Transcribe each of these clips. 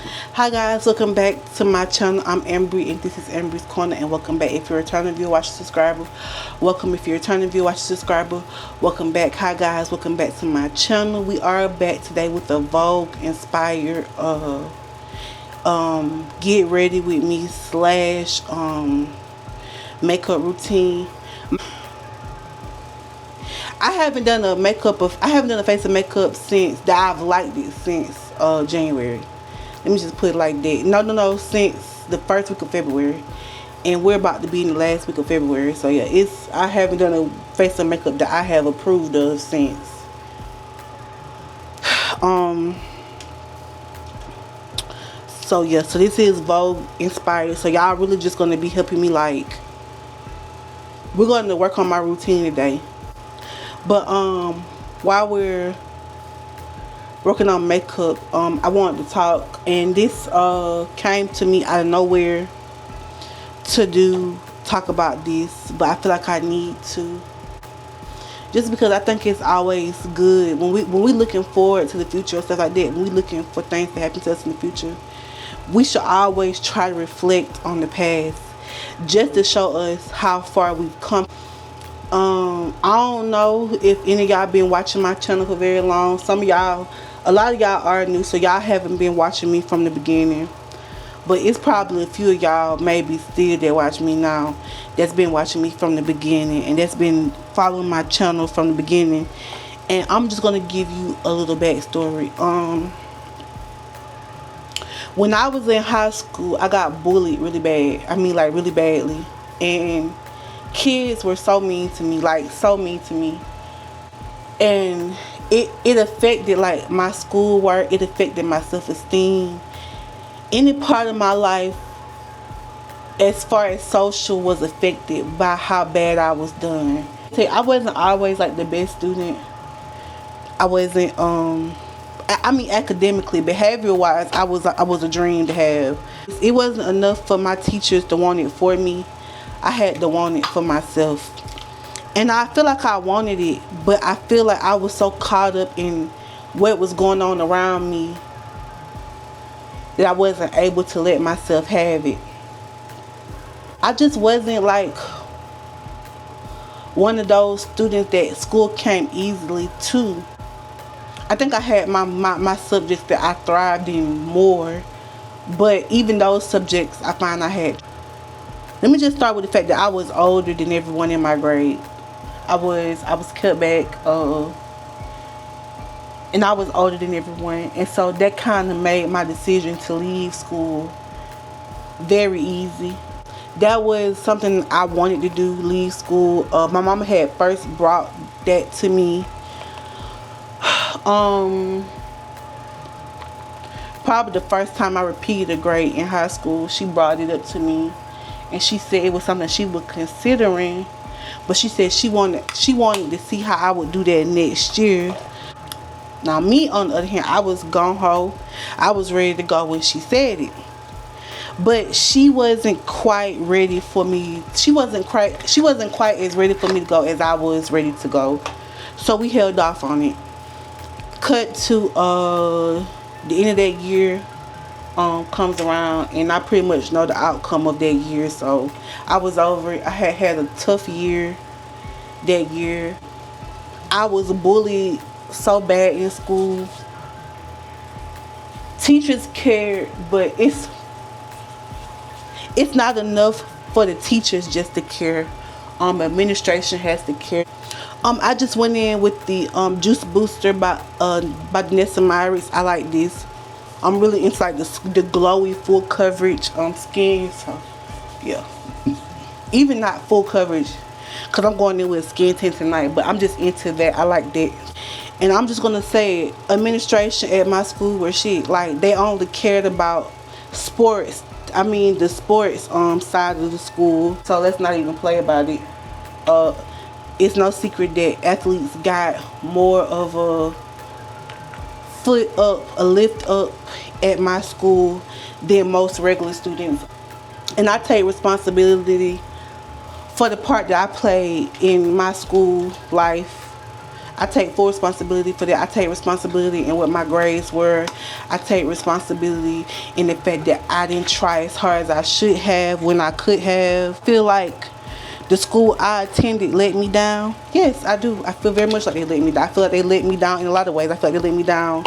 Hi guys, welcome back to my channel. I'm Ambry and this is Ambry's Corner, and welcome back. If you're a returning viewer, watch, subscriber, welcome. If you're a returning viewer, watch, subscriber, welcome back. Hi guys, welcome back to my channel. We are back today with a Vogue inspired get ready with me slash makeup routine. I haven't done a face of makeup since that I've liked it since January. Let me just put it like that. No, since the first week of February, and we're about to be in the last week of February. So yeah, I haven't done a face of makeup that I have approved of since. So yeah, so this is Vogue inspired. So y'all really just gonna be helping me, like, we're going to work on my routine today. But while we're working on makeup, I wanted to talk, and this came to me out of nowhere to talk about this, but I feel like I need to, just because I think it's always good when we looking forward to the future and stuff like that. When we looking for things to happen to us in the future, we should always try to reflect on the past, just to show us how far we've come. I don't know if any of y'all been watching my channel for very long. Some of y'all, a lot of y'all are new, so y'all haven't been watching me from the beginning. But it's probably a few of y'all maybe still that watch me now that's been watching me from the beginning, and that's been following my channel from the beginning. And I'm just gonna give you a little backstory. When I was in high school, I got bullied really bad. I mean, like, really badly. And kids were so mean to me, like, so mean to me. And it affected, like, my schoolwork. It affected my self-esteem. Any part of my life as far as social was affected by how bad I was done. I wasn't always like the best student. I wasn't I mean, academically, behavioral wise, I was a dream to have. It wasn't enough for my teachers to want it for me. I had to want it for myself. And I feel like I wanted it, but I feel like I was so caught up in what was going on around me that I wasn't able to let myself have it. I just wasn't like one of those students that school came easily to. I think I had my subjects that I thrived in more, but even those subjects I find I had. Let me just start with the fact that I was older than everyone in my grade. I was cut back, and I was older than everyone, and so that kind of made my decision to leave school very easy. That was something I wanted to do, leave school. My mama had first brought that to me. Probably the first time I repeated a grade in high school, she brought it up to me, and she said it was something she was considering, but she said she wanted to see how I would do that next year. Now me, on the other hand, I was gung-ho. I was ready to go when she said it, but she wasn't quite ready for me. She wasn't quite as ready for me to go as I was ready to go, so we held off on it. Cut to the end of that year comes around, and I pretty much know the outcome of that year, so I was over it. I had a tough year that year. I was bullied so bad in school. Teachers cared, but it's not enough for the teachers just to care. Administration has to care. I just went in with the Juice Booster by Vanessa Myris. I like this. I'm really into like the glowy full coverage skin. So yeah, even not full coverage, cause I'm going in with skin tint tonight. But I'm just into that. I like that. And I'm just gonna say, administration at my school were shit. Like, they only cared about sports. I mean, the sports side of the school. So let's not even play about it. It's no secret that athletes got more of a lift up at my school than most regular students. And I take responsibility for the part that I played in my school life. I take full responsibility for that. I take responsibility in what my grades were. I take responsibility in the fact that I didn't try as hard as I should have when I could have. Feel like the school I attended let me down. Yes, I do. I feel very much like they let me down. I feel like they let me down in a lot of ways. I feel like they let me down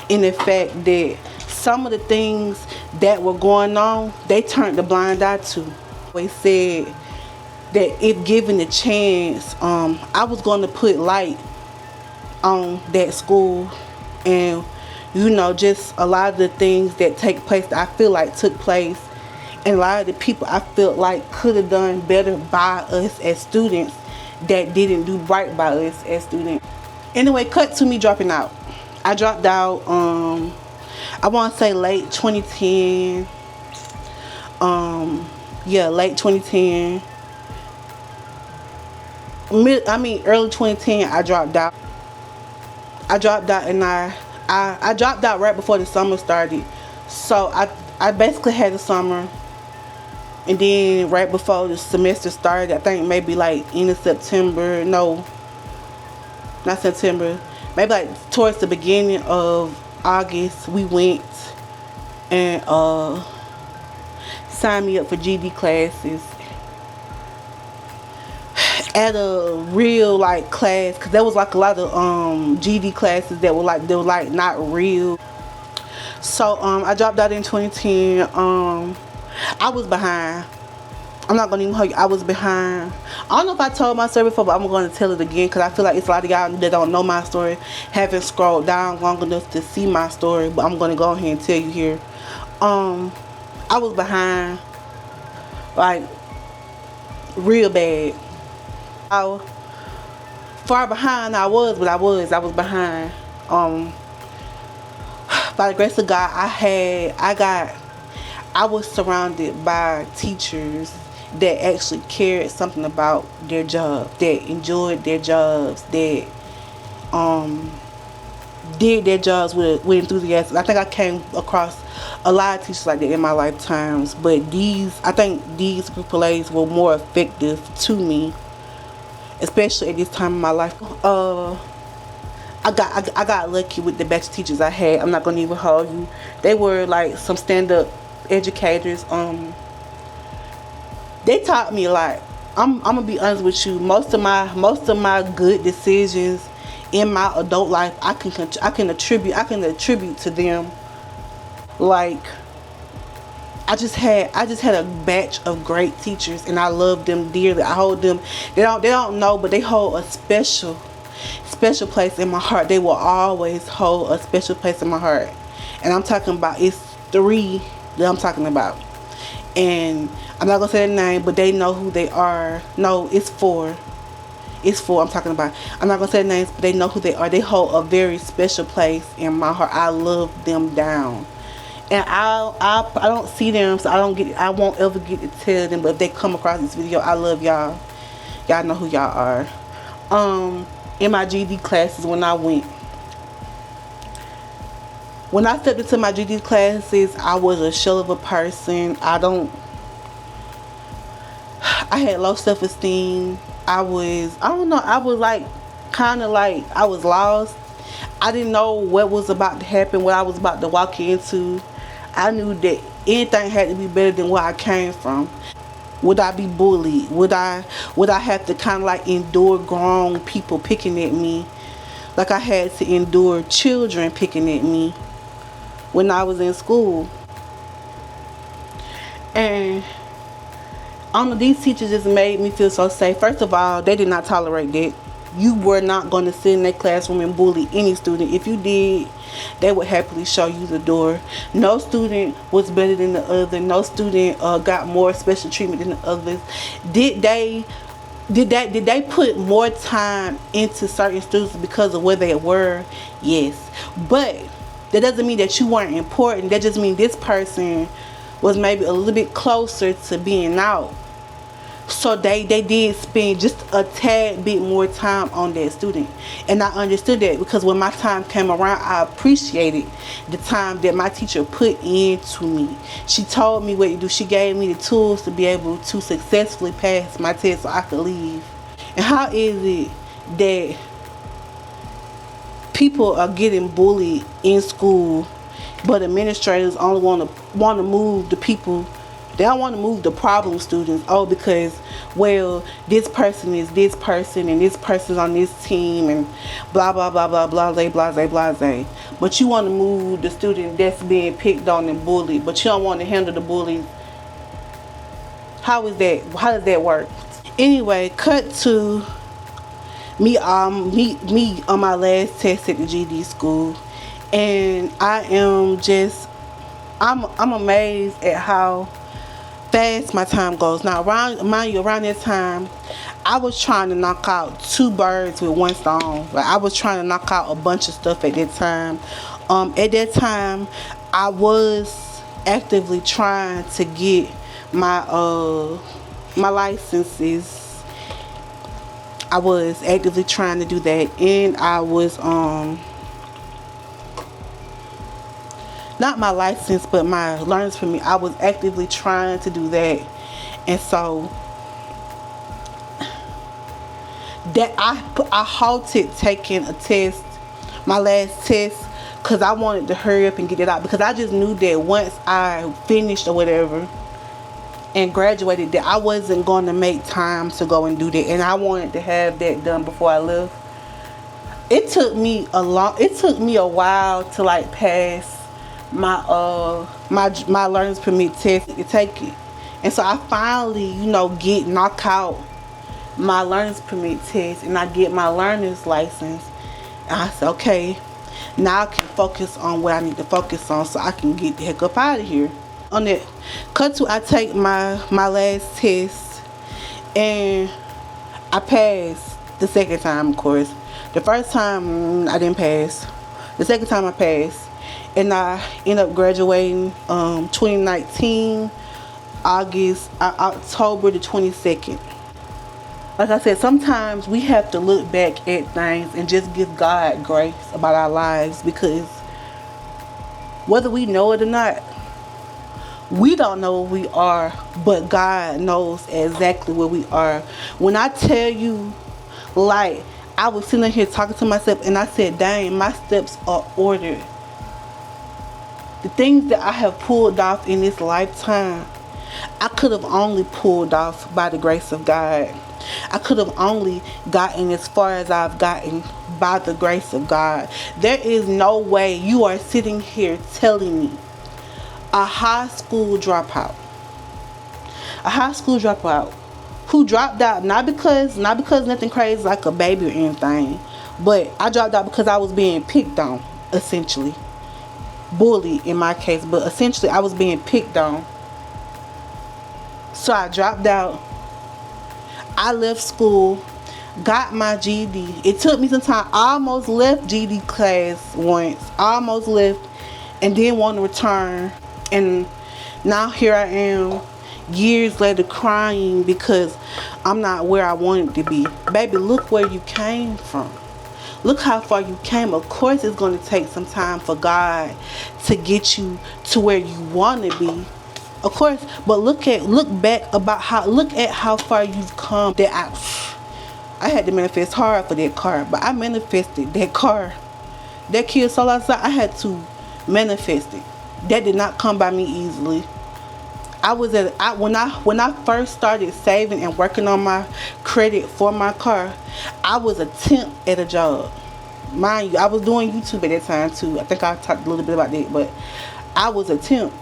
in the fact that some of the things that were going on, they turned the blind eye to. They said that if given a chance, I was going to put light on that school, and just a lot of the things that take place that I feel like took place, and a lot of the people I felt like could have done better by us as students that didn't do right by us as students. Anyway, cut to me dropping out. I dropped out, I want to say late 2010. Late 2010. Early 2010, I dropped out. And I dropped out right before the summer started. So I basically had the summer, and then right before the semester started, I think maybe like end of September, no, not September, maybe like towards the beginning of August, we went and signed me up for GD classes at a real like class, because there was like a lot of GD classes that were like not real. So I dropped out in 2010. I was behind. I'm not gonna even hold you. I was behind. I don't know if I told my story before, but I'm gonna tell it again because I feel like it's a lot of y'all that don't know my story, haven't scrolled down long enough to see my story. But I'm gonna go ahead and tell you here. I was behind, like real bad. How far behind I was behind. By the grace of God, I was surrounded by teachers that actually cared something about their job, that enjoyed their jobs, that did their jobs with enthusiasm. I think I came across a lot of teachers like that in my lifetimes, but I think these group of ladies were more effective to me, especially at this time in my life. I got lucky with the batch of teachers I had. I'm not gonna even hold you. They were like some stand-up educators. They taught me a lot. I'm gonna be honest with you. Most of my good decisions in my adult life, I can attribute to them. Like I just had a batch of great teachers, and I love them dearly. I hold them. They don't know, but they hold a special place in my heart. They will always hold a special place in my heart. And I'm talking about, it's 3 that I'm talking about. And I'm not gonna say their name, but they know who they are. No, it's 4. It's 4 I'm talking about. I'm not gonna say their names, but they know who they are. They hold a very special place in my heart. I love them down. And I don't see them, so I won't ever get to tell them. But if they come across this video, I love y'all. Y'all know who y'all are. In my GD classes, when I stepped into my GD classes, I was a shell of a person. I had low self-esteem. I was like, kind of like, I was lost. I didn't know what was about to happen, what I was about to walk into. I knew that anything had to be better than where I came from. Would I be bullied? Would I have to kind of like endure grown people picking at me, like I had to endure children picking at me when I was in school? And I don't know, these teachers just made me feel so safe. First of all, they did not tolerate that. You were not going to sit in that classroom and bully any student. If you did, they would happily show you the door. No student was better than the other. No student got more special treatment than the others. Did they put more time into certain students because of where they were? Yes. But that doesn't mean that you weren't important. That just means this person was maybe a little bit closer to being out. So they did spend just a tad bit more time on that student. And I understood that, because when my time came around, I appreciated the time that my teacher put into me. She told me what to do. She gave me the tools to be able to successfully pass my test so I could leave. And how is it that people are getting bullied in school, but administrators only want to move the people. They don't want to move the problem students. Oh, because, well, this person is this person and this person's on this team and blah blah blah blah blah blah blah blah blah. But you want to move the student that's being picked on and bullied, but you don't want to handle the bullies. How is that? How does that work? Anyway, cut to me on my last test at the GD school, and I'm amazed at how fast my time goes. Now, around that time, I was trying to knock out two birds with one stone. Like, I was trying to knock out a bunch of stuff at that time. At that time, I was actively trying to get my licenses. I was actively trying to do that, and I was not my license, but my learner's permit. I was actively trying to do that, and so that I halted taking a test, my last test, because I wanted to hurry up and get it out, because I just knew that once I finished or whatever and graduated, that I wasn't going to make time to go and do that, and I wanted to have that done before I left. It took me a while to like pass my learner's permit test to take it, and so I finally knock out my learner's permit test, and I get my learner's license, and I said, okay, now I can focus on what I need to focus on so I can get the heck up out of here. On that, cut to I take my last test, and I passed the second time, of course. The first time I didn't pass. The second time I passed, and I ended up graduating 2019 October the 22nd. Like I said, sometimes we have to look back at things and just give God grace about our lives, because whether we know it or not, we don't know where we are, but God knows exactly where we are. When I tell you, like, I was sitting here talking to myself, and I said, dang, my steps are ordered. The things that I have pulled off in this lifetime, I could have only pulled off by the grace of God. I could have only gotten as far as I've gotten by the grace of God. There is no way you are sitting here telling me a high school dropout who dropped out not because nothing crazy like a baby or anything, but I dropped out because I was being picked on, essentially. Bullied in my case, but essentially I was being picked on. So I dropped out. I left school, got my GED. It took me some time. I almost left GED class once. Almost left, and then wanted to return. And now here I am, years later, crying because I'm not where I wanted to be. Baby, look where you came from. Look how far you came. Of course it's going to take some time for God to get you to where you want to be. Of course, but look at how far you've come. That I had to manifest hard for that car, but I manifested that car. That kid sold outside, I had to manifest it. That did not come by me easily. When I first started saving and working on my credit for my car, I was a temp at a job. Mind you, I was doing YouTube at that time too. I think I talked a little bit about that, but I was a temp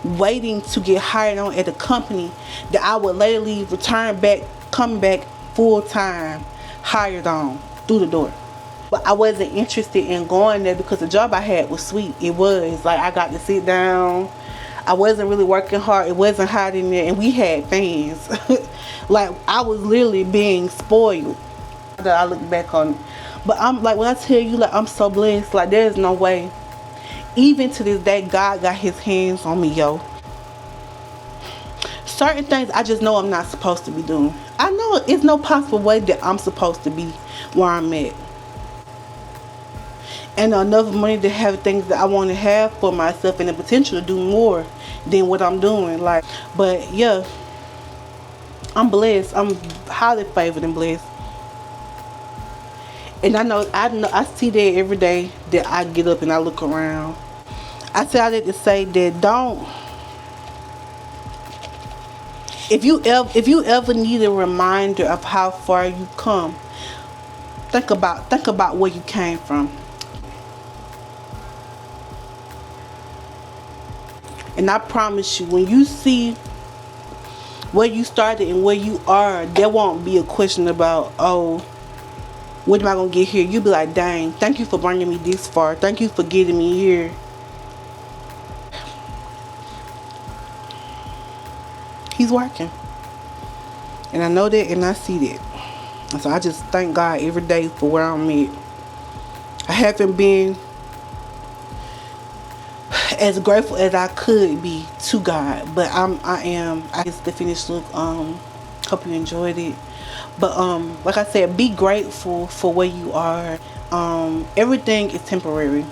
waiting to get hired on at a company that I would later come back full time, hired on through the door. But I wasn't interested in going there because the job I had was sweet. It was like I got to sit down. I wasn't really working hard. It wasn't hot in there, and we had fans. Like, I was literally being spoiled. That I look back on it. But I'm like, when I tell you, like, I'm so blessed. Like, there's no way. Even to this day, God got his hands on me, yo. Certain things I just know I'm not supposed to be doing. I know it's no possible way that I'm supposed to be where I'm at. And enough money to have things that I want to have for myself, and the potential to do more than what I'm doing. Like, but yeah, I'm blessed. I'm highly favored and blessed. And I see that every day that I get up and I look around. I say I like to say that don't, if you ever need a reminder of how far you come, think about where you came from. And I promise you, when you see where you started and where you are, there won't be a question about, oh, when am I gonna get here? You'll be like, dang, thank you for bringing me this far. Thank you for getting me here. He's working. And I know that and I see that. And so I just thank God every day for where I'm at. I haven't been as grateful as I could be to God, but I am. I guess the finished look. Hope you enjoyed it. But like I said, be grateful for where you are. Everything is temporary.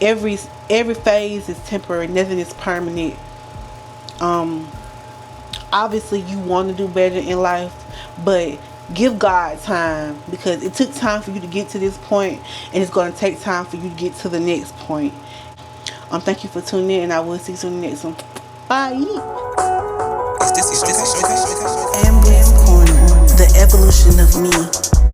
Every every phase is temporary. Nothing is permanent. Um, Obviously you want to do better in life, but give God time, because it took time for you to get to this point, and it's going to take time for you to get to the next point. Thank you for tuning in, and I will see you in the next one. Bye. Ambrescorner, the evolution of me.